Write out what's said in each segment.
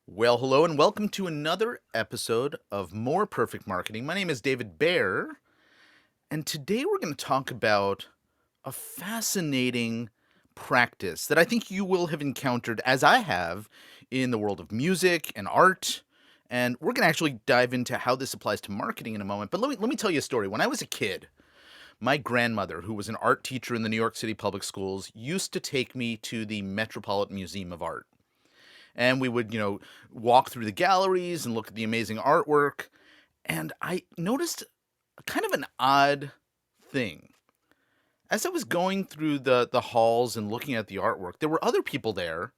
Well, hello and welcome to another episode of More Perfect Marketing. My name is David Baer, and today we're going to talk about a fascinating practice that I think you will have encountered, as I have, in the world of music and art. And we're going to actually dive into how this applies to marketing in a moment. But let me tell you a story. When I was a kid, my grandmother, who was an art teacher in the New York City public schools, used to take me to the Metropolitan Museum of Art, and we would walk through the galleries and look at the amazing artwork. And I noticed kind of an odd thing as I was going through the halls and looking at the artwork. There were other people there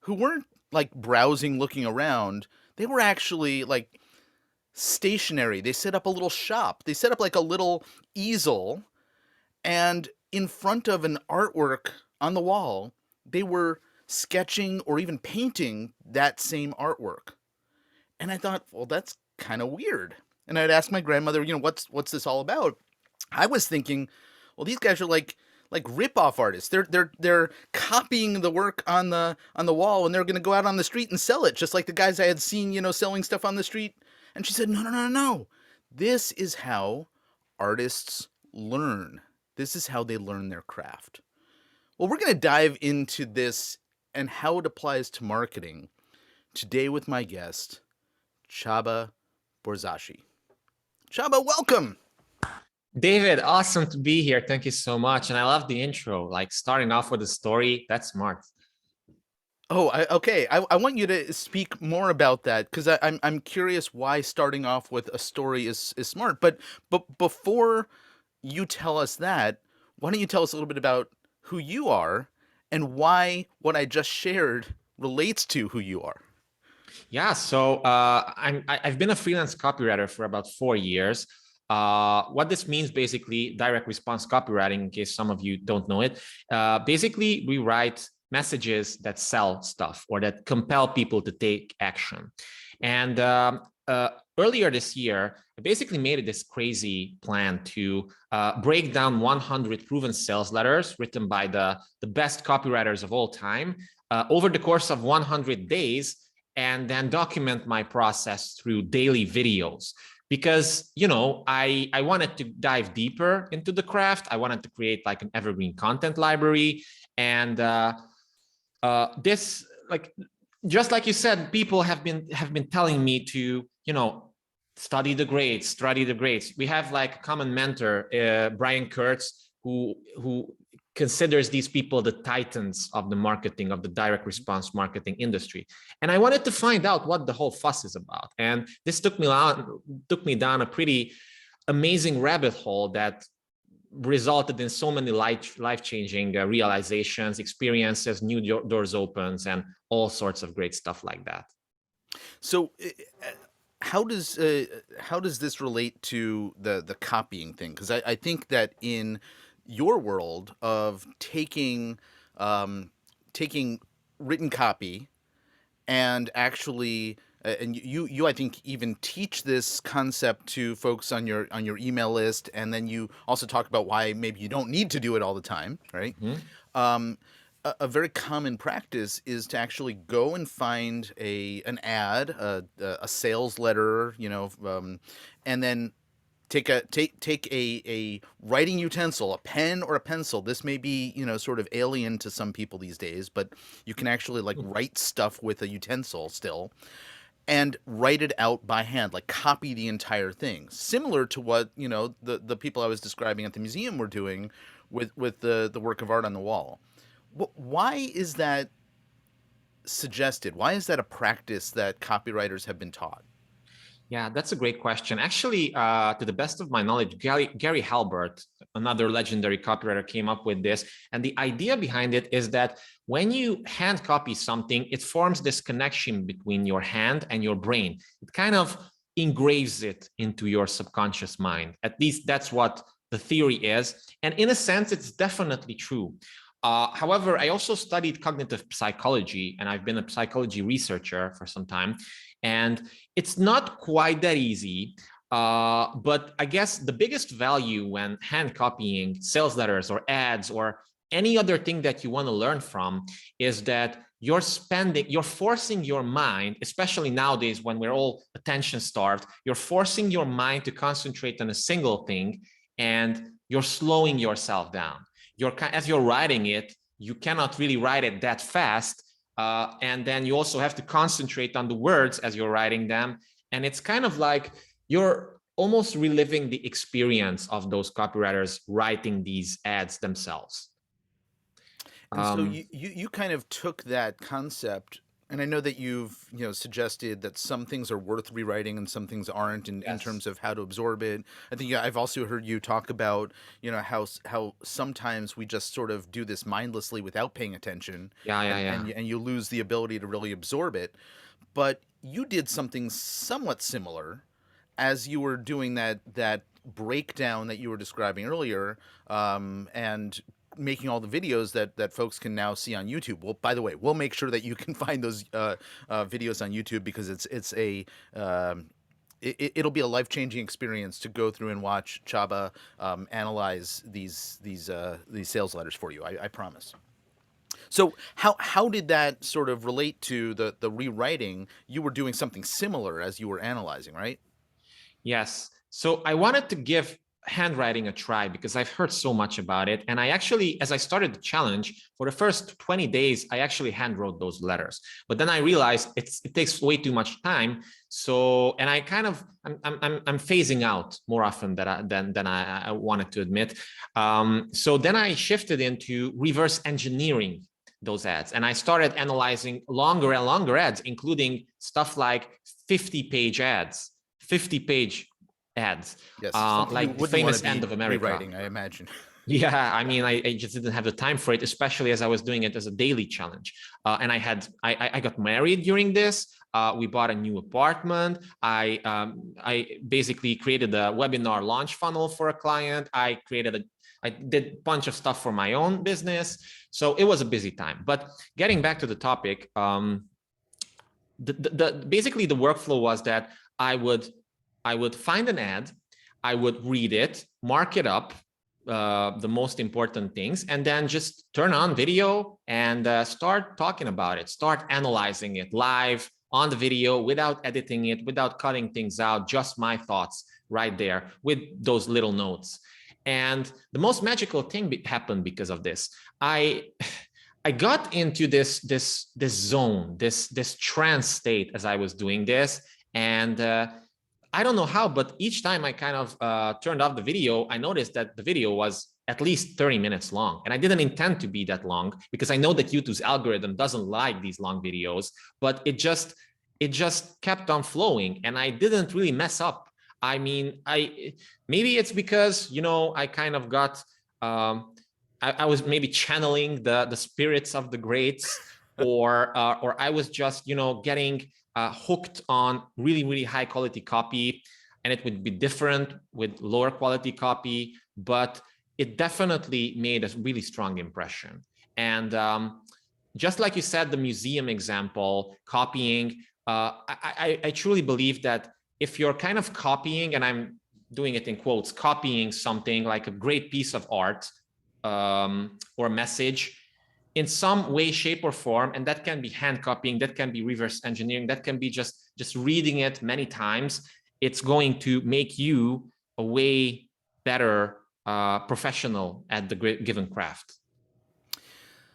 who weren't like browsing, looking around. They were actually like stationary. They set up a little shop. They set up like a little easel, and in front of an artwork on the wall, they were sketching or even painting that same artwork. And I thought, well, that's kind of weird. And I'd ask my grandmother, what's this all about? I was thinking, well, these guys are like rip-off artists. They're copying the work on the wall, and they're going to go out on the street and sell it, just like the guys I had seen, selling stuff on the street. And she said, no, no, no, no. This is how artists learn. This is how they learn their craft. Well, we're going to dive into this and how it applies to marketing today with my guest, Csaba Borzasi. Csaba, welcome. David, awesome to be here. Thank you so much. And I love the intro, like starting off with a story. That's smart. Oh, okay. I want you to speak more about that because I'm curious why starting off with a story is smart. But before you tell us that, why don't you tell us a little bit about who you are and why what I just shared relates to who you are? Yeah, so I've been a freelance copywriter for about 4 years. What this means, basically, direct response copywriting, in case some of you don't know it. Basically, we write messages that sell stuff or that compel people to take action. And earlier this year, I basically made this crazy plan to break down 100 proven sales letters written by the best copywriters of all time over the course of 100 days, and then document my process through daily videos. Because, I wanted to dive deeper into the craft. I wanted to create like an evergreen content library. And this, like, just like you said, people have been telling me to, study the greats. We have like a common mentor, Brian Kurtz, who considers these people the titans of the marketing, of the direct response marketing industry. And I wanted to find out what the whole fuss is about. And this took me down a pretty amazing rabbit hole that resulted in so many life-changing realizations, experiences, new doors opens, and all sorts of great stuff like that. So, how does this relate to the copying thing? Because I think that in your world of taking written copy and actually and you I think even teach this concept to folks on your email list, and then you also talk about why maybe you don't need to do it all the time, right? Mm-hmm. um, a very common practice is to actually go and find an ad, a sales letter, and then take a writing utensil, a pen or a pencil. This may be, sort of alien to some people these days, but you can actually like write stuff with a utensil still and write it out by hand, like copy the entire thing, similar to what the people I was describing at the museum were doing with the work of art on the wall. Why is that suggested? Why is that a practice that copywriters have been taught? Yeah, that's a great question. Actually, to the best of my knowledge, Gary Halbert, another legendary copywriter, came up with this. And the idea behind it is that when you hand copy something, it forms this connection between your hand and your brain. It kind of engraves it into your subconscious mind. At least that's what the theory is. And in a sense, it's definitely true. However, I also studied cognitive psychology, and I've been a psychology researcher for some time. And it's not quite that easy, but I guess the biggest value when hand copying sales letters or ads or any other thing that you want to learn from is that you're forcing your mind, especially nowadays when we're all attention starved, you're forcing your mind to concentrate on a single thing, and you're slowing yourself down. As you're writing it, you cannot really write it that fast. And then you also have to concentrate on the words as you're writing them. And it's kind of like you're almost reliving the experience of those copywriters writing these ads themselves. And so you kind of took that concept, and I know that you've suggested that some things are worth rewriting and some things aren't in Yes. terms of how to absorb it. I think I've also heard you talk about how sometimes we just sort of do this mindlessly without paying attention, Yeah, yeah, yeah. and you lose the ability to really absorb it. But you did something somewhat similar as you were doing that breakdown that you were describing earlier, and making all the videos that folks can now see on YouTube. Well, by the way, we'll make sure that you can find those videos on YouTube, because it's a it'll be a life changing experience to go through and watch Csaba analyze these sales letters for you. I promise. So how did that sort of relate to the rewriting? You were doing something similar as you were analyzing, right? Yes. So I wanted to give handwriting a try because I've heard so much about it. And I actually, as I started the challenge, for the first 20 days, I actually hand wrote those letters. But then I realized it takes way too much time. So, and I kind of, I'm phasing out more often than I wanted to admit. So then I shifted into reverse engineering those ads. And I started analyzing longer and longer ads, including stuff like 50-page ads, 50-page ads, Yes, something you like the wouldn't want to famous be End of America. rewriting, I imagine. Yeah, I mean, I just didn't have the time for it, especially as I was doing it as a daily challenge. And I got married during this. We bought a new apartment. I basically created a webinar launch funnel for a client. I did a bunch of stuff for my own business. So it was a busy time. But getting back to the topic, basically the workflow was that I would find an ad, I would read it, mark it up, the most important things, and then just turn on video and start talking about it, start analyzing it live on the video without editing it, without cutting things out, just my thoughts right there with those little notes. And the most magical thing happened because of this. I got into this zone, this trance state as I was doing this, and I don't know how, but each time I kind of turned off the video, I noticed that the video was at least 30 minutes long. And I didn't intend to be that long because I know that YouTube's algorithm doesn't like these long videos, but it just kept on flowing and I didn't really mess up. I mean, maybe it's because, I kind of got, I was maybe channeling the spirits of the greats, or I was just, getting hooked on really, really high quality copy, and it would be different with lower quality copy, but it definitely made a really strong impression. And just like you said, the museum example, copying, I truly believe that if you're kind of copying, and I'm doing it in quotes, copying something like a great piece of art or a message, in some way, shape, or form, and that can be hand copying, that can be reverse engineering, that can be just reading it many times, it's going to make you a way better professional at the given craft.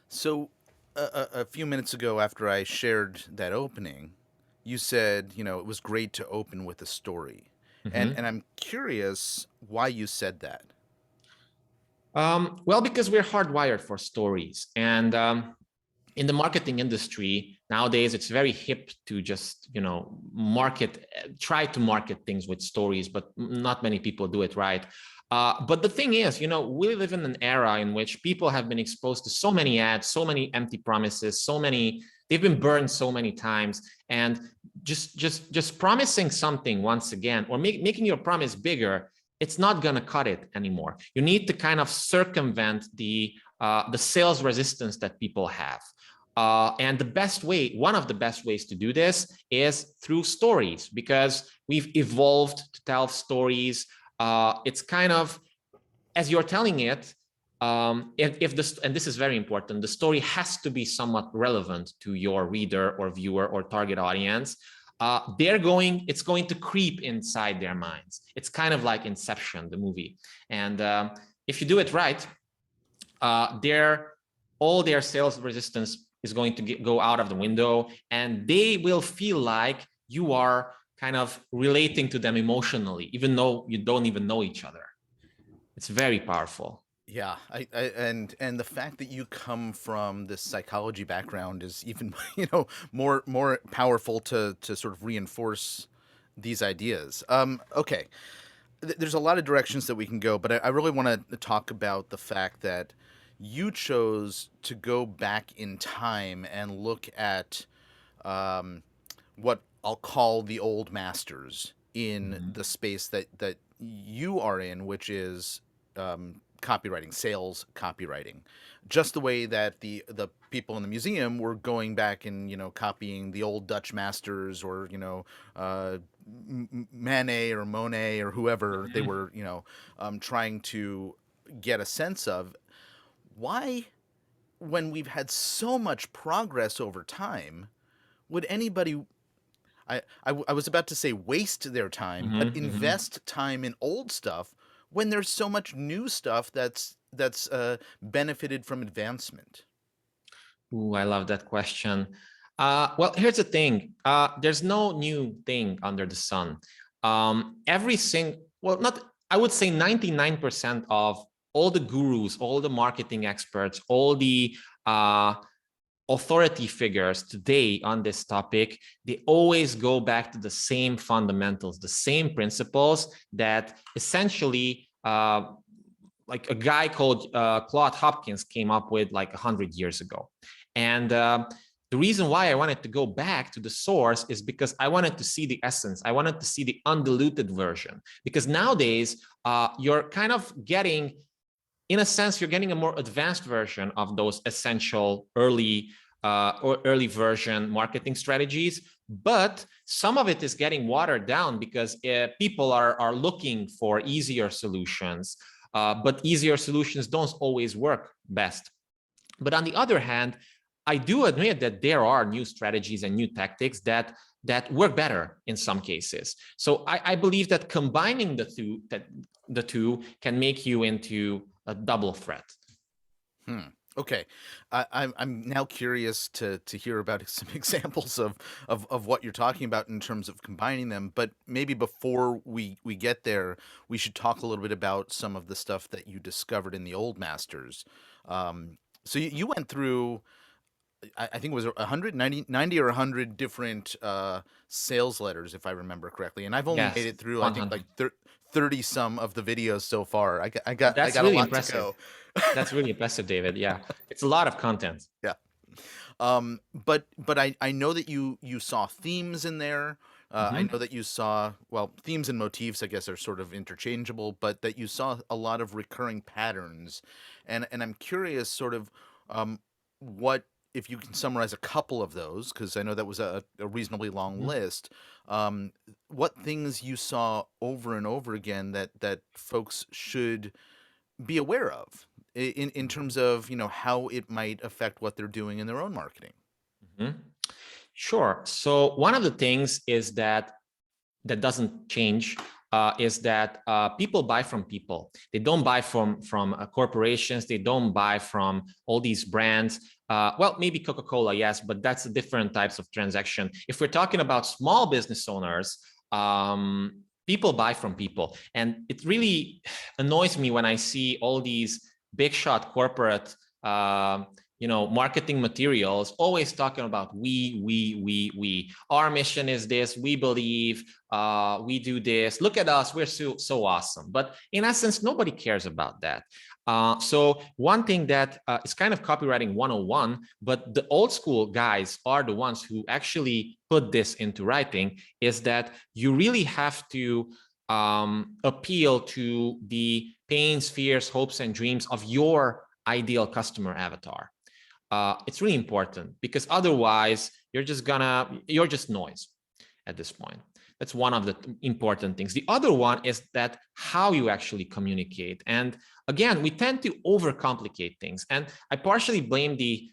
So a few minutes ago, after I shared that opening, you said, it was great to open with a story. And I'm curious why you said that. Well, because we're hardwired for stories. And in the marketing industry nowadays, it's very hip to just, try to market things with stories, but not many people do it right. But the thing is, we live in an era in which people have been exposed to so many ads, so many empty promises, they've been burned so many times. And just promising something once again, or making your promise bigger, it's not going to cut it anymore. You need to kind of circumvent the sales resistance that people have. And one of the best ways to do this is through stories, because we've evolved to tell stories. It's kind of, as you're telling it, if this, and this is very important, the story has to be somewhat relevant to your reader or viewer or target audience. It's going to creep inside their minds. It's kind of like Inception, the movie. And if you do it right, all their sales resistance is going to go out of the window, and they will feel like you are kind of relating to them emotionally, even though you don't even know each other. It's very powerful. Yeah, and the fact that you come from this psychology background is even more powerful to sort of reinforce these ideas. Okay, there's a lot of directions that we can go, but I really want to talk about the fact that you chose to go back in time and look at um, what I'll call the old masters in Mhm. the space that you are in, which is copywriting, sales copywriting. Just the way that the people in the museum were going back and copying the old Dutch masters, or Manet or Monet or whoever they Mhm. were trying to get a sense of why, when we've had so much progress over time, would anybody I was about to say waste their time, but Mhm. Mhm. invest time in old stuff when there's so much new stuff that's benefited from advancement. Ooh, I love that question. Well, here's the thing. There's no new thing under the sun. Well, not, I would say 99% of all the gurus, all the marketing experts, all the uh, authority figures today on this topic, they always go back to the same fundamentals, the same principles that essentially like a guy called Claude Hopkins came up with like 100 years ago. And the reason why I wanted to go back to the source is because I wanted to see the essence. I wanted to see the undiluted version. Because nowadays, you're kind of getting, in a sense, you're getting a more advanced version of those essential early version marketing strategies, but some of it is getting watered down because people are looking for easier solutions, but easier solutions don't always work best. But on the other hand, I do admit that there are new strategies and new tactics that work better in some cases. So I believe that combining the two can make you into a double threat. Hmm. Okay, I'm now curious to hear about some examples of what you're talking about in terms of combining them. But maybe before we get there, we should talk a little bit about some of the stuff that you discovered in the old masters. So you went through, I think it was 190 or 100 different sales letters, if I remember correctly. And I've only made Yes, it through, I think, like 100. 30 some of the videos so far. I That's got a really lot to impressive. go. That's really impressive, David. Yeah, it's a lot of content. Yeah. But I know that you saw themes in there. I Mhm. know that you saw, well, themes and motifs, I guess, are sort of interchangeable, but that you saw a lot of recurring patterns, and I'm curious, sort of, what, if you can summarize a couple of those, because I know that was a reasonably long Mhm. list. What things you saw over and over again that folks should be aware of in terms of how it might affect what they're doing in their own marketing. Mhm. Sure. So one of the things is that doesn't change is that people buy from people. They don't buy from corporations. They don't buy from all these brands. Well, maybe Coca-Cola, yes, but that's different types of transaction. If we're talking about small business owners, people buy from people, and it really annoys me when I see all these big shot corporate marketing materials always talking about we. Our mission is this. We believe, we do this. Look at us. We're so awesome. But in essence, nobody cares about that. So one thing that is kind of copywriting 101, but the old school guys are the ones who actually put this into writing, is that you really have to appeal to the pains, fears, hopes, and dreams of your ideal customer avatar. It's really important because otherwise you're just noise at this point. That's one of the important things. The other one is that how you actually communicate. And again, we tend to overcomplicate things. And I partially blame the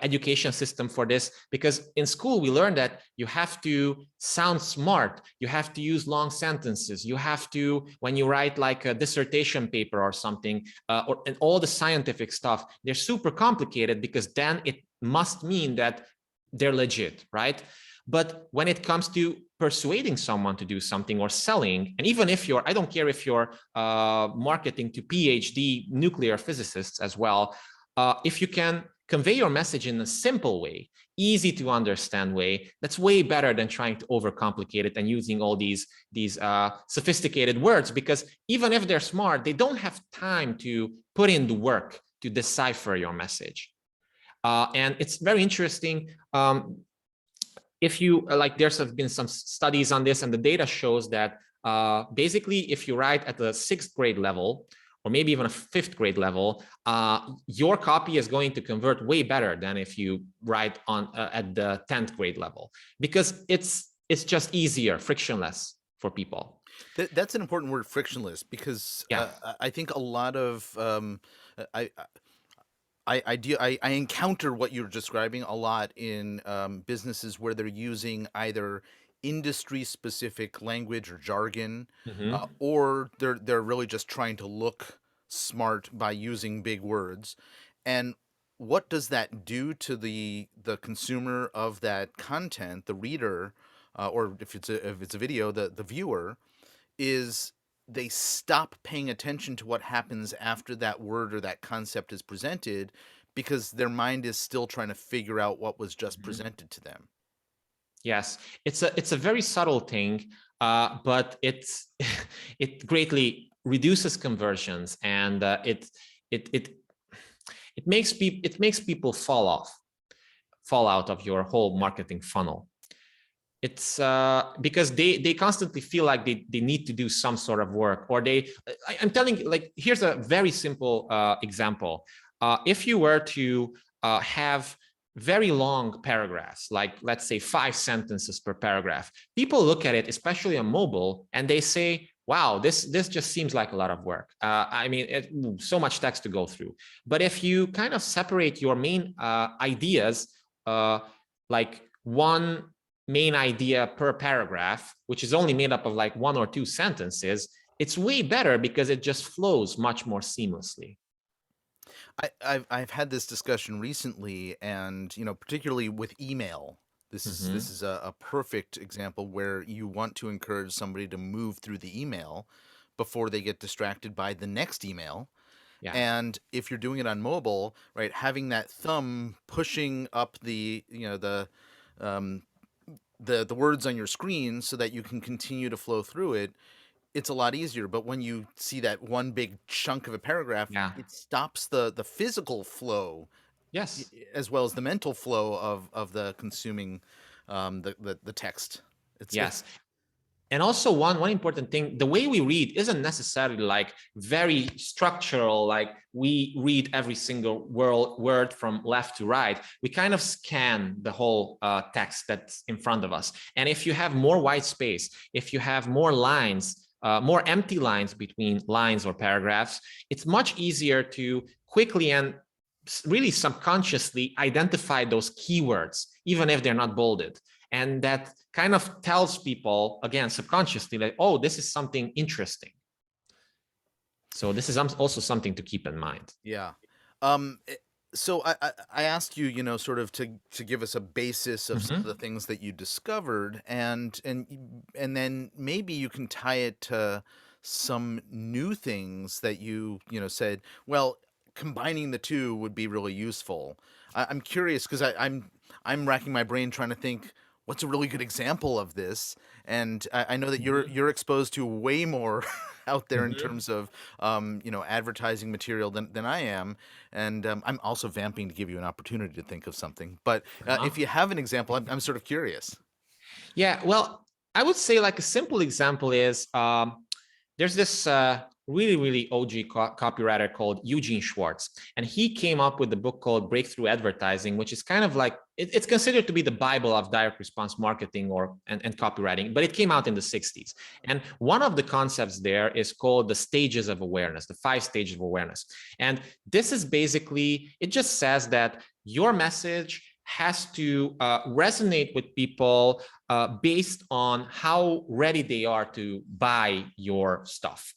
education system for this, because in school we learned that you have to sound smart, you have to use long sentences, you have to, when you write like a dissertation paper or something, and all the scientific stuff, they're super complicated, because then it must mean that they're legit, right? But when it comes to persuading someone to do something or selling, and even if I don't care if you're marketing to PhD nuclear physicists as well, if you can convey your message in a simple way, easy to understand way, that's way better than trying to overcomplicate it and using all these sophisticated words, because even if they're smart, they don't have time to put in the work to decipher your message. And it's very interesting. If you like, there's been some studies on this, and the data shows that basically if you write at the 6th grade level, or maybe even a 5th grade level, your copy is going to convert way better than if you write on at the 10th grade level, because it's just easier, frictionless for people. That's an important word, frictionless, because Yeah. I think a lot of I, I encounter what you're describing a lot in businesses where they're using either industry specific language or jargon, Mm-hmm. or they're really just trying to look smart by using big words. And what does that do to the consumer of that content, the reader, or if it's a video, the viewer, is they stop paying attention to what happens after that word or that concept is presented, because their mind is still trying to figure out what was just Mm-hmm. presented to them. Yes, it's a very subtle thing, but it greatly reduces conversions, and it it it makes people fall out of your whole marketing funnel. It's because they constantly feel like they need to do some sort of work, or I'm telling you, like, here's a very simple example. If you were to have very long paragraphs, like let's say 5 sentences per paragraph, people look at it, especially on mobile, and they say, wow, this just seems like a lot of work. I mean, so much text to go through. But if you kind of separate your main ideas, like one main idea per paragraph, which is only made up of like 1 or 2 sentences, it's way better because it just flows much more seamlessly. I've had this discussion recently, and particularly with email. This Mm-hmm. is a perfect example where you want to encourage somebody to move through the email before they get distracted by the next email. Yeah. And if you're doing it on mobile, right, having that thumb pushing up um, the words on your screen so that you can continue to flow through it, it's a lot easier. But when you see that one big chunk of a paragraph, Yeah. it stops the physical flow Yes. as well as the mental flow of the consuming the text. It's Yes. And also one important thing, the way we read isn't necessarily like very structural, like we read every single word from left to right. We kind of scan the whole text that's in front of us. And if you have more white space, if you have more lines, more empty lines between lines or paragraphs, it's much easier to quickly and really subconsciously identify those keywords, even if they're not bolded. And that kind of tells people, again, subconsciously, that, oh, this is something interesting. So this is also something to keep in mind. Yeah. Um, eh, so I asked you, sort of to give us a basis of some of the Mm-hmm. things that you discovered, and then maybe you can tie it to some new things that you said. Well, combining the two would be really useful. I'm curious because I'm racking my brain trying to think what's a really good example of this, and I know that you're exposed to way more out there in Mm-hmm. terms of advertising material than I am, and I'm also vamping to give you an opportunity to think of something. But if you have an example, I'm sort of curious. Yeah, well, I would say like a simple example is there's this really OG copywriter called Eugene Schwartz. And he came up with the book called Breakthrough Advertising, which is kind of like, it's considered to be the Bible of direct response marketing and copywriting, but it came out in the 60s. And one of the concepts there is called the stages of awareness, the 5 stages of awareness. And this is basically, it just says that your message has to resonate with people based on how ready they are to buy your stuff.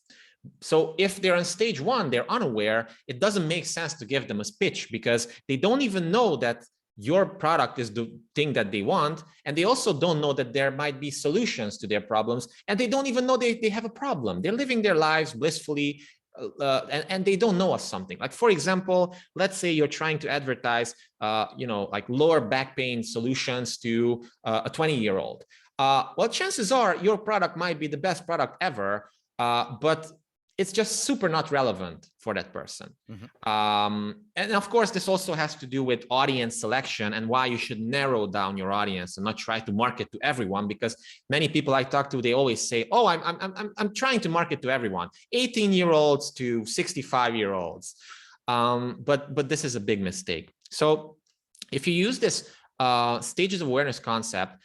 So if they're on stage 1, they're unaware, it doesn't make sense to give them a pitch because they don't even know that your product is the thing that they want. And they also don't know that there might be solutions to their problems. And they don't even know they have a problem. They're living their lives blissfully. And they don't know of something. Like, for example, let's say you're trying to advertise, like lower back pain solutions to a 20-year-old. Well, chances are your product might be the best product ever, but it's just super not relevant for that person. And of course, this also has to do with audience selection and why you should narrow down your audience and not try to market to everyone, because many people I talk to, they always say, oh, I'm trying to market to everyone, 18-year-olds to 65-year-olds. But this is a big mistake. So if you use this stages of awareness concept,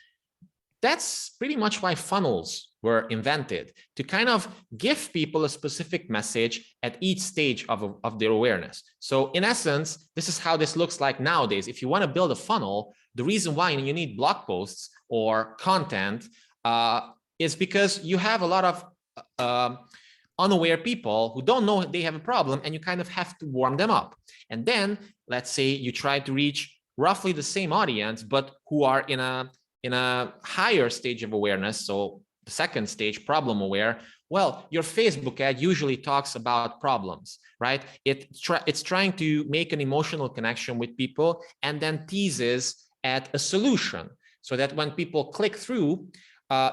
that's pretty much why funnels were invented, to kind of give people a specific message at each stage of their awareness. So in essence, this is how this looks like nowadays. If you want to build a funnel, the reason why you need blog posts or content is because you have a lot of unaware people who don't know they have a problem, and you kind of have to warm them up. And then let's say you try to reach roughly the same audience, but who are in a higher stage of awareness. So the second stage, problem aware. Well, your Facebook ad usually talks about problems, right? It's trying to make an emotional connection with people and then teases at a solution so that when people click through,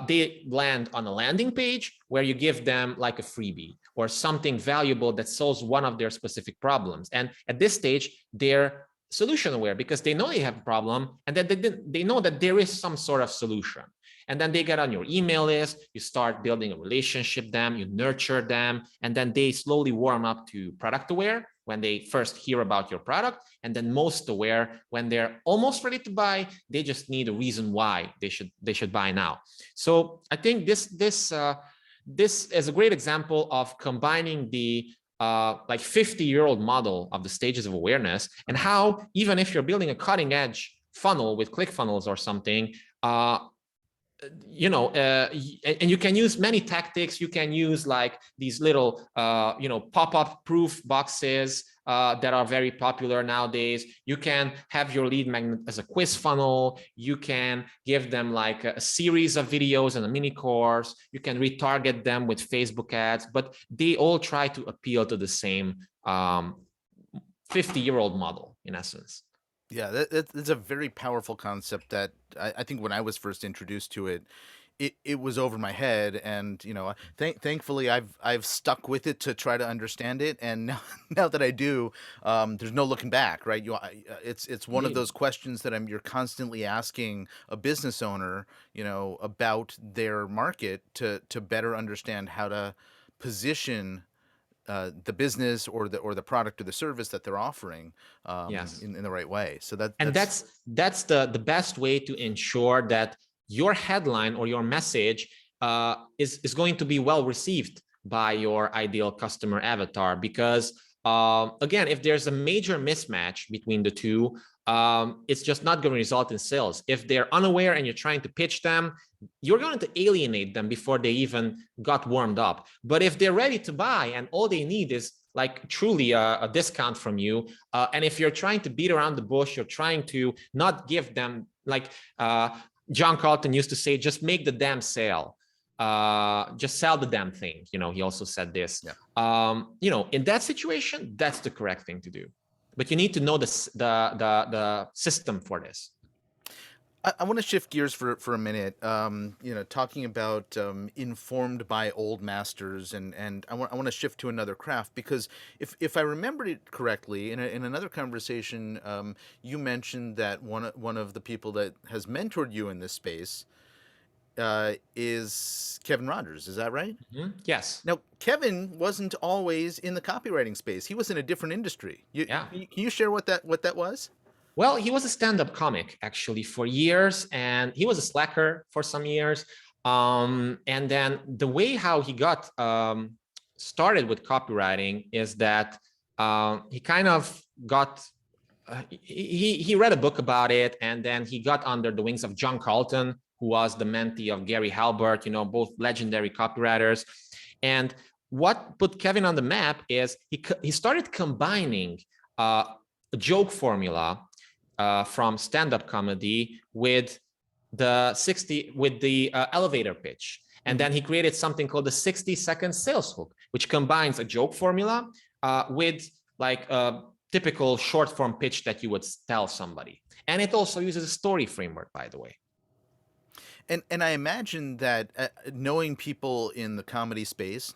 they land on a landing page where you give them like a freebie or something valuable that solves one of their specific problems. And at this stage, they're solution aware because they know they have a problem and that they know that there is some sort of solution. And then they get on your email list, you start building a relationship with them, you nurture them, and then they slowly warm up to product aware when they first hear about your product, and then most aware when they're almost ready to buy. They just need a reason why they should buy now. So I think this is a great example of combining the like 50-year-old model of the stages of awareness, and how even if you're building a cutting edge funnel with ClickFunnels or something, and you can use many tactics. You can use like these little, pop-up proof boxes that are very popular nowadays. You can have your lead magnet as a quiz funnel. You can give them like a series of videos and a mini course. You can retarget them with Facebook ads, but they all try to appeal to the same 50-year-old model in essence. Yeah, that's a very powerful concept that I think when I was first introduced to it, it was over my head, and thankfully I've stuck with it to try to understand it, and now that I do, there's no looking back, right? It's one of those questions that you're constantly asking a business owner, about their market to better understand how to position the business or the product or the service that they're offering Yes. in the right way. So that's the best way to ensure that your headline or your message is going to be well received by your ideal customer avatar. Because again, if there's a major mismatch between the two, it's just not going to result in sales. If they're unaware and you're trying to pitch them, you're going to alienate them before they even got warmed up. But if they're ready to buy and all they need is like truly a discount from you, and if you're trying to beat around the bush, you're trying to not give them, like John Carlton used to say, just make the damn sale. Just sell the damn thing. He also said this. Yeah. In that situation, that's the correct thing to do. But you need to know the system for this. I want to shift gears for a minute. Talking about informed by old masters, and I want to shift to another craft, because if I remembered it correctly, in another conversation, you mentioned that one of the people that has mentored you in this space is Kevin Rogers. Is that right? Yes. Now, Kevin wasn't always in the copywriting space. He was in a different industry. Yeah. Can you share what that was? Well, he was a stand-up comic actually for years, and he was a slacker for some years. And then the way how he got started with copywriting is that he kind of got he read a book about it, and then he got under the wings of John Carlton, who was the mentee of Gary Halbert, you know, both legendary copywriters. And what put Kevin on the map is he started combining a joke formula from stand-up comedy with the elevator pitch. And then he created something called the 60-second sales hook, which combines a joke formula with like a typical short form pitch that you would tell somebody. And it also uses a story framework, by the way. And I imagine that knowing people in the comedy space,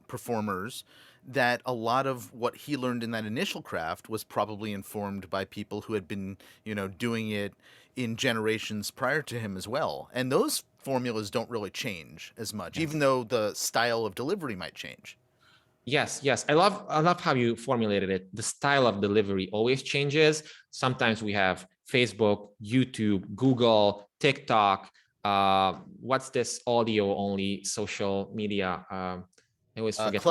performers, that a lot of what he learned in that initial craft was probably informed by people who had been, doing it in generations prior to him as well. And those formulas don't really change as much, even though the style of delivery might change. Yes, yes. I love how you formulated it. The style of delivery always changes. Sometimes we have Facebook, YouTube, Google, TikTok. What's this audio only social media? I always forget.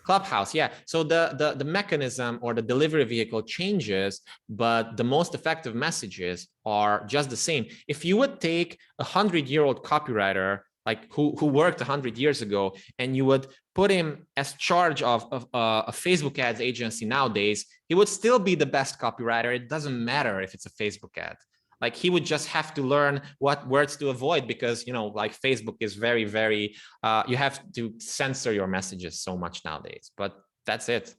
Clubhouse, yeah. So the mechanism or the delivery vehicle changes, but the most effective messages are just the same. If you would take 100-year-old copywriter, like who worked 100 years ago, and you would put him as charge of a Facebook ads agency nowadays, he would still be the best copywriter. It doesn't matter if it's a Facebook ad. Like he would just have to learn what words to avoid because, like Facebook is very, very, you have to censor your messages so much nowadays, but that's it.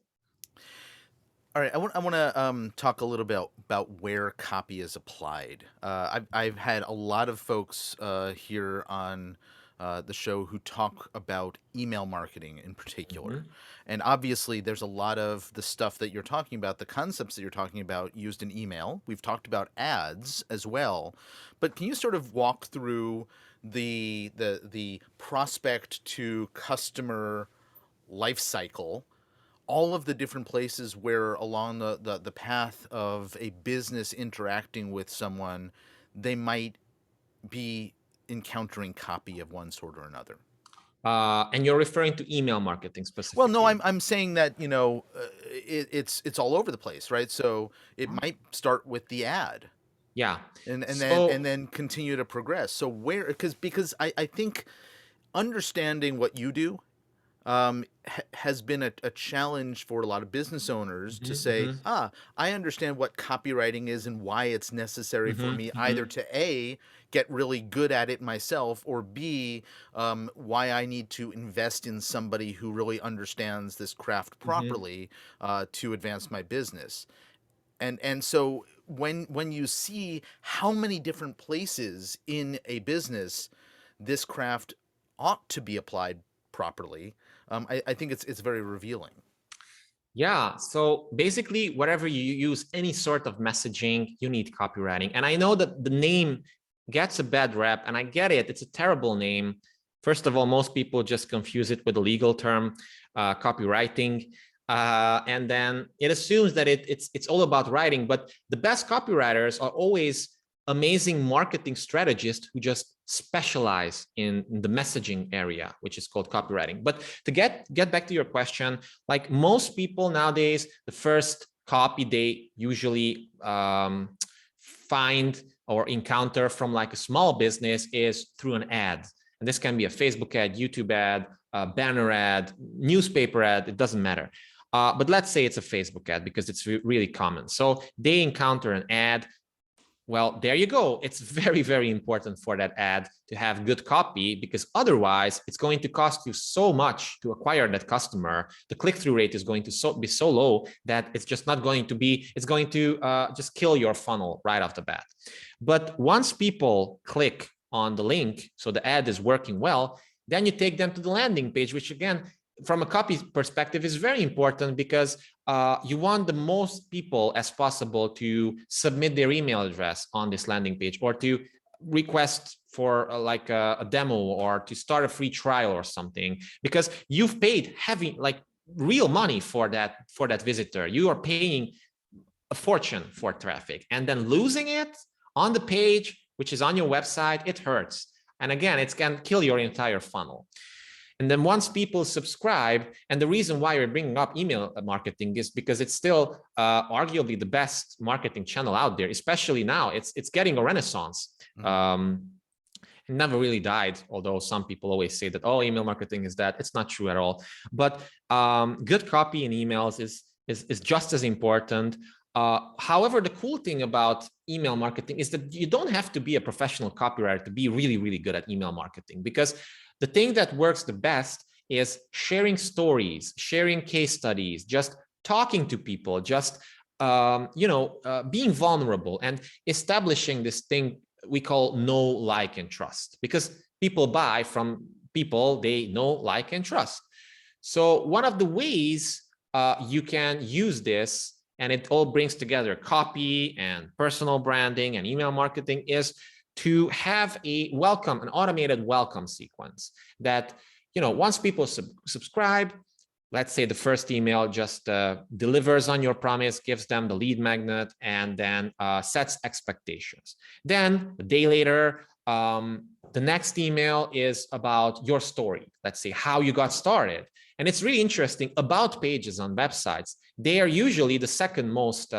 All right, I want to talk a little bit about where copy is applied. I've had a lot of folks here on the show who talk about email marketing in particular. And obviously, there's a lot of the stuff that you're talking about, the concepts that you're talking about used in email. We've talked about ads as well. But can you sort of walk through the prospect to customer life cycle, all of the different places where along the path of a business interacting with someone, they might be encountering copy of one sort or another? And you're referring to email marketing specifically? Well, no, I'm saying that it's all over the place, right? So it might start with the ad, yeah, and so, then continue to progress. So where because I think understanding what you do has been a challenge for a lot of business owners to say, I understand what copywriting is and why it's necessary for me either to A, get really good at it myself, or B, why I need to invest in somebody who really understands this craft properly to advance my business. And so when you see how many different places in a business this craft ought to be applied properly, I think it's very revealing. Yeah. So basically, wherever you use any sort of messaging, you need copywriting. And I know that the name gets a bad rep, and I get it. It's a terrible name. First of all, most people just confuse it with the legal term, copywriting. And then it assumes that it's all about writing. But the best copywriters are always amazing marketing strategists who just specialize in the messaging area, which is called copywriting. But to get back to your question, like most people nowadays, the first copy they usually find or encounter from like a small business is through an ad. And this can be a Facebook ad, YouTube ad, a banner ad, newspaper ad, it doesn't matter. But let's say it's a Facebook ad because it's really common. So they encounter an ad. Well, there you go. It's very, very important for that ad to have good copy, because otherwise it's going to cost you so much to acquire that customer. The click-through rate is going to be so low that it's just not going to be, it's going to just kill your funnel right off the bat. But once people click on the link, so the ad is working well, then you take them to the landing page, which again, from a copy perspective is very important, because you want the most people as possible to submit their email address on this landing page or to request for like a demo or to start a free trial or something, because you've paid heavy, like real money for that visitor. You are paying a fortune for traffic, and then losing it on the page, which is on your website, it hurts. And again, it can kill your entire funnel. And then once people subscribe, and the reason why we're bringing up email marketing is because it's still arguably the best marketing channel out there, especially now. It's getting a renaissance. It never really died, although some people always say that, oh, email marketing is that. It's not true at all. But good copy in emails is just as important. However, the cool thing about email marketing is that you don't have to be a professional copywriter to be really, really good at email marketing, because the thing that works the best is sharing stories, sharing case studies, just talking to people, just being vulnerable and establishing this thing we call know, like, and trust, because people buy from people they know, like, and trust. So one of the ways you can use this, and it all brings together copy and personal branding and email marketing, is to have an automated welcome sequence that, once people subscribe, let's say the first email just delivers on your promise, gives them the lead magnet, and then sets expectations. Then a day later, the next email is about your story. Let's say how you got started. And it's really interesting, about pages on websites, they are usually the second most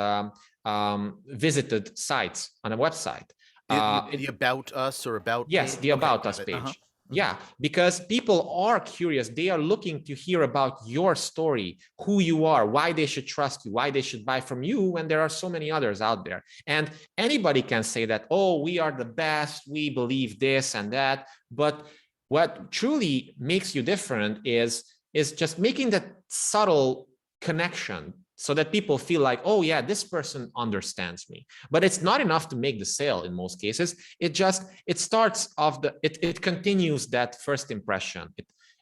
visited sites on a website. The About Us or About Yes, page? the About Us page. Yeah, because people are curious. They are looking to hear about your story, who you are, why they should trust you, why they should buy from you when there are so many others out there. And anybody can say that, oh, we are the best, we believe this and that. But what truly makes you different is just making that subtle connection, so that people feel like, oh yeah, this person understands me. But it's not enough to make the sale in most cases. It starts off it continues that first impression.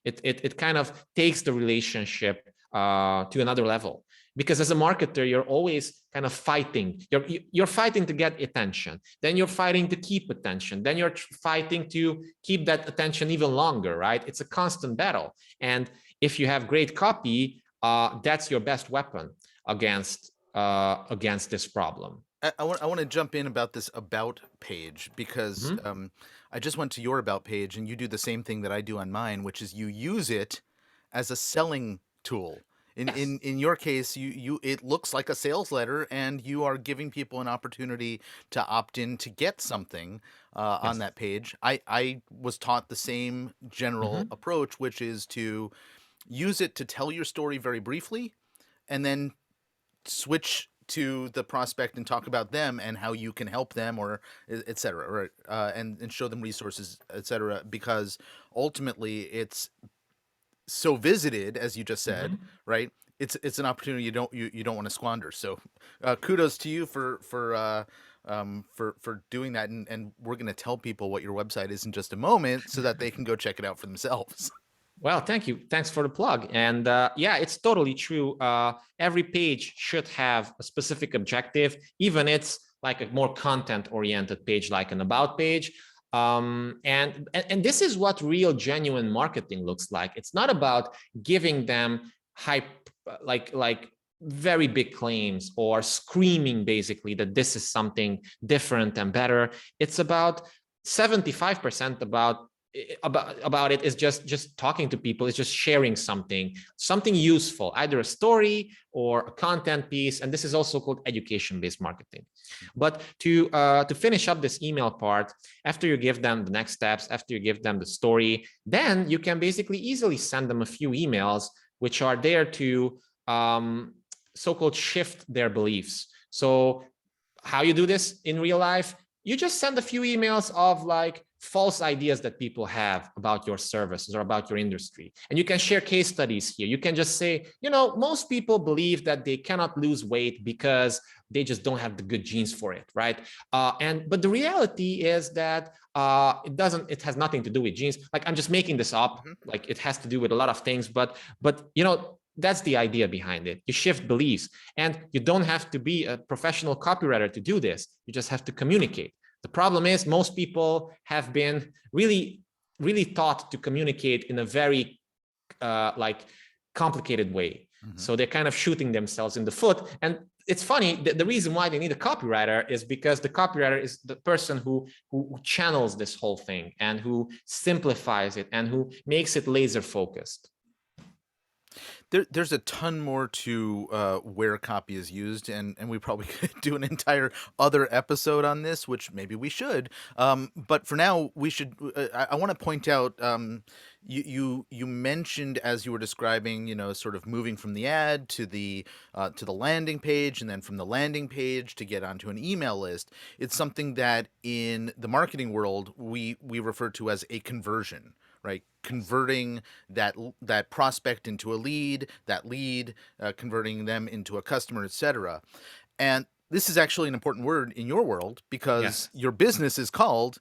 It kind of takes the relationship to another level. Because as a marketer, you're always kind of fighting. You're fighting to get attention. Then you're fighting to keep attention. Then you're fighting to keep that attention even longer, right? It's a constant battle. And if you have great copy, that's your best weapon against this problem. I want to jump in about this About page, because I just went to your About page, and you do the same thing that I do on mine, which is you use it as a selling tool. In your case, it looks like a sales letter, and you are giving people an opportunity to opt in to get something on that page. I was taught the same general approach, which is to use it to tell your story very briefly, and then switch to the prospect and talk about them and how you can help them, or et cetera, right? And show them resources, et cetera, because ultimately it's so visited, as you just said, right? It's an opportunity you don't want to squander. So kudos to you for doing that, and we're going to tell people what your website is in just a moment, so that they can go check it out for themselves. Well, thank you. Thanks for the plug. And yeah, it's totally true. Every page should have a specific objective, even it's like a more content-oriented page, like an About page. And this is what real, genuine marketing looks like. It's not about giving them hype, like very big claims, or screaming basically that this is something different and better. It's about 75% about it is just talking to people. It's just sharing something useful, either a story or a content piece. And this is also called education-based marketing. But to finish up this email part, after you give them the next steps, after you give them the story, then you can basically easily send them a few emails which are there to so-called shift their beliefs. So how you do this in real life? You just send a few emails of like false ideas that people have about your services or about your industry. And you can share case studies here. You can just say, most people believe that they cannot lose weight because they just don't have the good genes for it, right? But the reality is that it has nothing to do with genes. Like, I'm just making this up. Like, it has to do with a lot of things, but that's the idea behind it. You shift beliefs, and you don't have to be a professional copywriter to do this. You just have to communicate. The problem is most people have been really taught to communicate in a very like complicated way. So they're kind of shooting themselves in the foot. And it's funny, the reason why they need a copywriter is because the copywriter is the person who channels this whole thing and who simplifies it and who makes it laser focused. There's a ton more to where copy is used, and we probably could do an entire other episode on this, which maybe we should. But for now, we should. I want to point out. You mentioned as you were describing, sort of moving from the ad to the landing page, and then from the landing page to get onto an email list. It's something that in the marketing world we refer to as a conversion, right? Converting that prospect into a lead, that lead converting them into a customer, etc. And this is actually an important word in your world because Yes. your business is called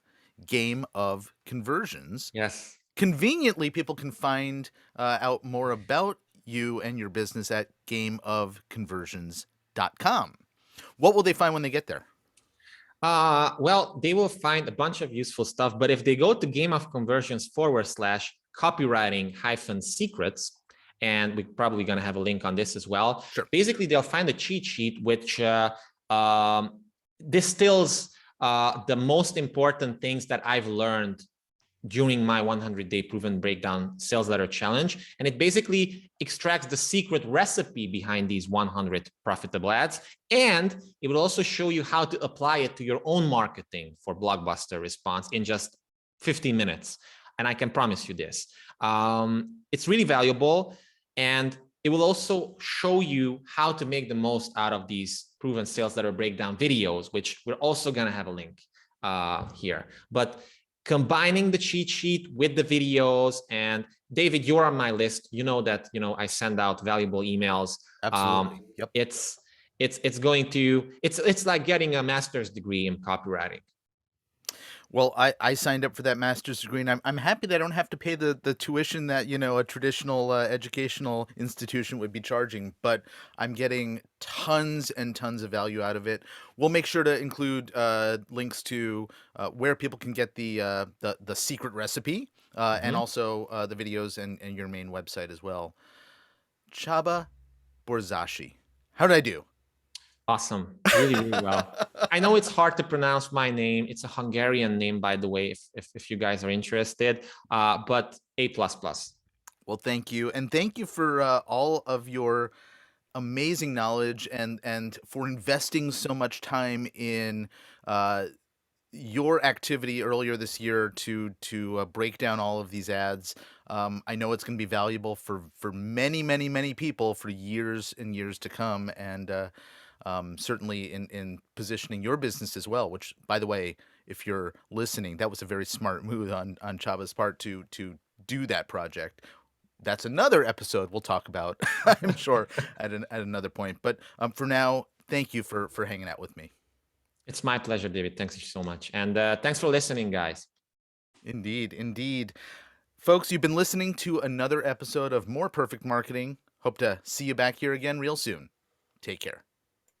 Game of Conversions. Yes. Conveniently, people can find out more about you and your business at gameofconversions.com. What will they find when they get there? Well, they will find a bunch of useful stuff, but if they go to Game of Conversions / copywriting secrets, and we're probably going to have a link on this as well. Sure. Basically, they'll find a cheat sheet which distills the most important things that I've learned during my 100-day proven breakdown sales letter challenge. And it basically extracts the secret recipe behind these 100 profitable ads. And it will also show you how to apply it to your own marketing for blockbuster response in just 15 minutes. And I can promise you this. It's really valuable. And it will also show you how to make the most out of these proven sales letter breakdown videos, which we're also going to have a link here. But combining the cheat sheet with the videos, and David, you're on my list. You know that I send out valuable emails. Absolutely. Yep. It's like getting a master's degree in copywriting. Well, I signed up for that master's degree, and I'm happy that I don't have to pay the tuition that a traditional educational institution would be charging. But I'm getting tons and tons of value out of it. We'll make sure to include links to where people can get the secret recipe, and also the videos and your main website as well. Csaba Borzasi, how did I do? Awesome. Really, really well. I know it's hard to pronounce my name. It's a Hungarian name, by the way, if you guys are interested, but A++. Well, thank you. And thank you for all of your amazing knowledge and for investing so much time in your activity earlier this year to break down all of these ads. I know it's going to be valuable for many, many, many people for years and years to come. And certainly in positioning your business as well, which, by the way, if you're listening, that was a very smart move on Chaba's part to do that project. That's another episode we'll talk about, I'm sure, at another point. But for now, thank you for hanging out with me. It's my pleasure, David. Thanks so much. And thanks for listening, guys. Indeed, indeed. Folks, you've been listening to another episode of More Perfect Marketing. Hope to see you back here again real soon. Take care.